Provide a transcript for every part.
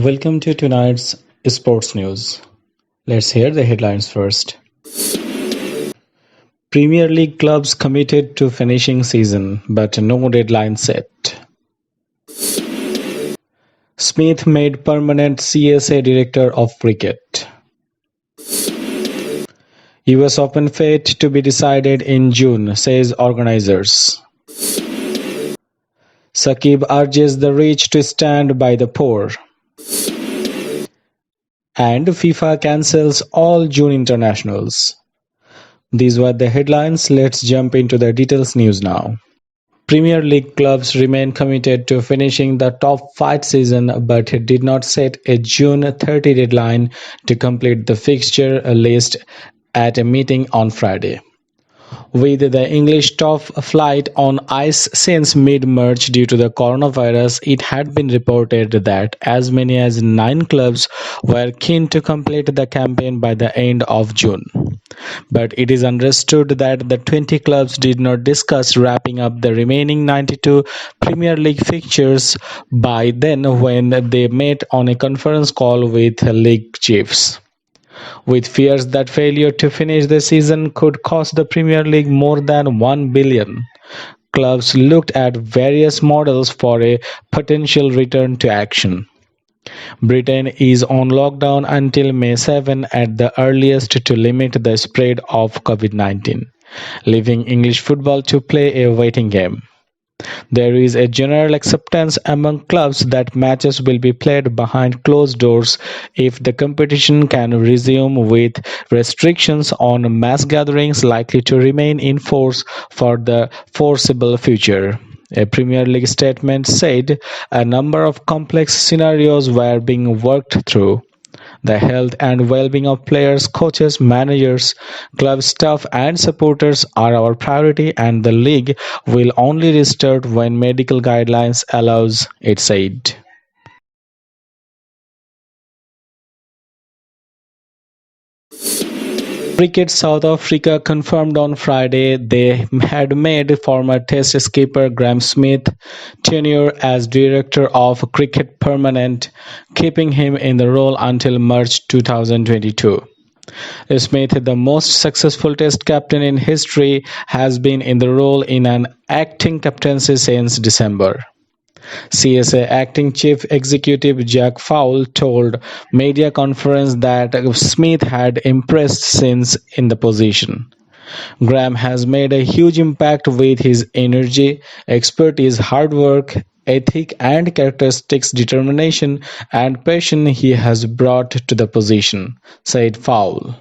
Welcome to tonight's sports news. Let's hear the headlines first. Premier League clubs committed to finishing season, but no deadline set. Smith made permanent CSA Director of Cricket. US Open fate to be decided in June, says organizers. Saqib urges the rich to stand by the poor. And FIFA cancels all June internationals. These were the headlines. Let's jump into the details news now. Premier League clubs remain committed to finishing the top 5 season but did not set a June 30 deadline to complete the fixture list at a meeting on Friday. With the English top flight on ice since mid-March due to the coronavirus, it had been reported that as many as 9 clubs were keen to complete the campaign by the end of June. But it is understood that the 20 clubs did not discuss wrapping up the remaining 92 Premier League fixtures by then when they met on a conference call with league chiefs. With fears that failure to finish the season could cost the Premier League more than 1 billion, clubs looked at various models for a potential return to action. Britain is on lockdown until May 7 at the earliest to limit the spread of COVID-19, leaving English football to play a waiting game. There is a general acceptance among clubs that matches will be played behind closed doors if the competition can resume, with restrictions on mass gatherings likely to remain in force for the foreseeable future. A Premier League statement said a number of complex scenarios were being worked through. The health and well-being of players, coaches, managers, club staff and supporters are our priority, and the league will only restart when medical guidelines allows, it said. Cricket South Africa confirmed on Friday they had made former Test skipper Graeme Smith tenure as Director of Cricket permanent, keeping him in the role until March 2022. Smith, the most successful Test captain in history, has been in the role in an acting captaincy since December. CSA Acting Chief Executive Jack Fowle told media conference that Smith had impressed since in the position. Graham has made a huge impact with his energy, expertise, hard work, ethic and characteristics, determination and passion he has brought to the position, said Fowle.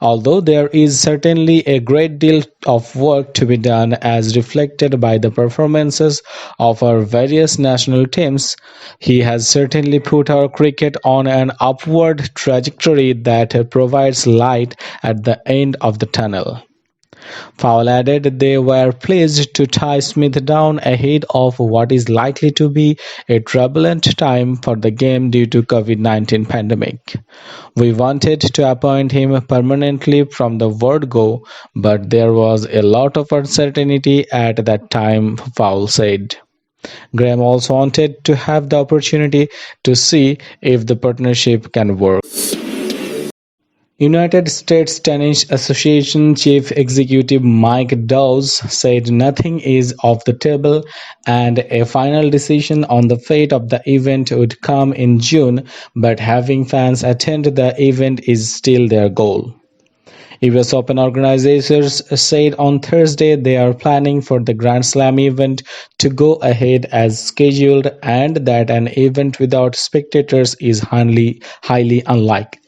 Although there is certainly a great deal of work to be done as reflected by the performances of our various national teams, he has certainly put our cricket on an upward trajectory that provides light at the end of the tunnel. Fowle added they were pleased to tie Smith down ahead of what is likely to be a turbulent time for the game due to COVID-19 pandemic. We wanted to appoint him permanently from the word go, but there was a lot of uncertainty at that time, Fowle said. Graham also wanted to have the opportunity to see if the partnership can work. United States Tennis Association Chief Executive Mike Dawes said nothing is off the table and a final decision on the fate of the event would come in June, but having fans attend the event is still their goal. US Open organizers said on Thursday they are planning for the Grand Slam event to go ahead as scheduled and that an event without spectators is highly unlikely.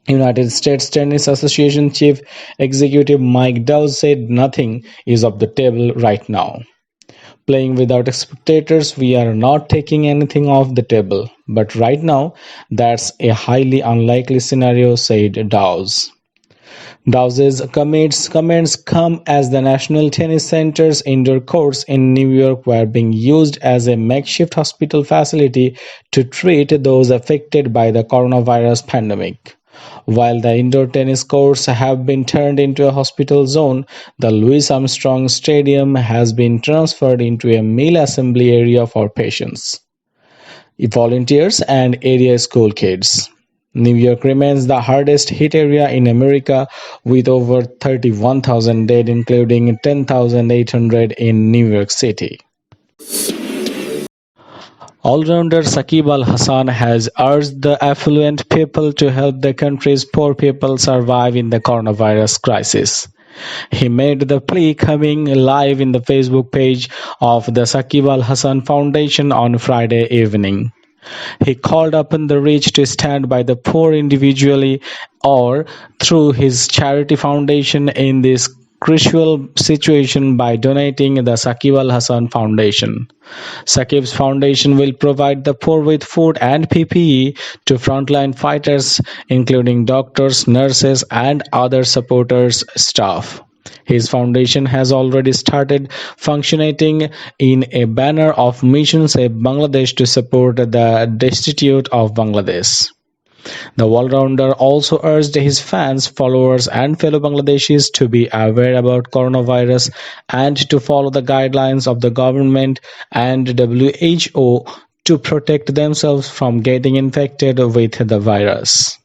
United States Tennis Association Chief Executive Mike Dawes said nothing is off the table right now. Playing without spectators, we are not taking anything off the table, but right now that's a highly unlikely scenario, said Dawes. Dawes' comments come as the National Tennis Center's indoor courts in New York were being used as a makeshift hospital facility to treat those affected by the coronavirus pandemic. While the indoor tennis courts have been turned into a hospital zone, the Louis Armstrong Stadium has been transferred into a meal assembly area for patients. volunteers, and area school kids. New York remains the hardest hit area in America with over 31,000 dead, including 10,800 in New York City. All-rounder Saqib Al Hassan has urged the affluent people to help the country's poor people survive in the coronavirus crisis. He made the plea coming live in the Facebook page of the Saqib Al Hassan Foundation on Friday evening. He called upon the rich to stand by the poor individually or through his charity foundation in this crucial situation by donating the Saqib Al Hassan Foundation. Saqib's foundation will provide the poor with food and PPE to frontline fighters, including doctors, nurses, and other supporters staff. His foundation has already started functioning in a banner of Mission Save Bangladesh to support the destitute of Bangladesh. The all-rounder also urged his fans, followers, and fellow Bangladeshis to be aware about coronavirus and to follow the guidelines of the government and WHO to protect themselves from getting infected with the virus.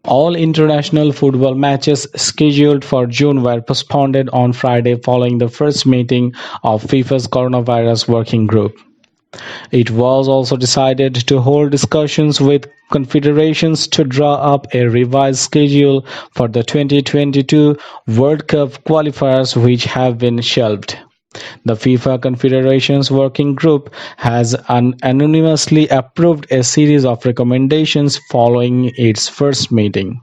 All international football matches scheduled for June were postponed on Friday following the first meeting of FIFA's coronavirus working group. It was also decided to hold discussions with confederations to draw up a revised schedule for the 2022 World Cup qualifiers, which have been shelved. The FIFA Confederations Working Group has unanimously approved a series of recommendations following its first meeting,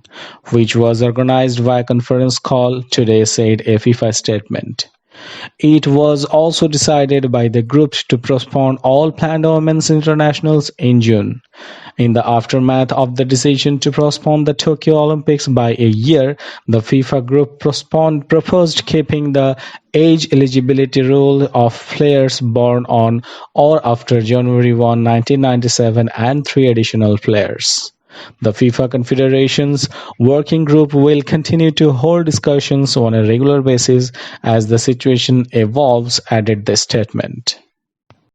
which was organized via conference call today, said a FIFA statement. It was also decided by the group to postpone all planned women's internationals in June. In the aftermath of the decision to postpone the Tokyo Olympics by a year, the FIFA group proposed keeping the age eligibility rule of players born on or after January 1, 1997 and 3 additional players. The FIFA Confederations Working Group will continue to hold discussions on a regular basis as the situation evolves, added the statement.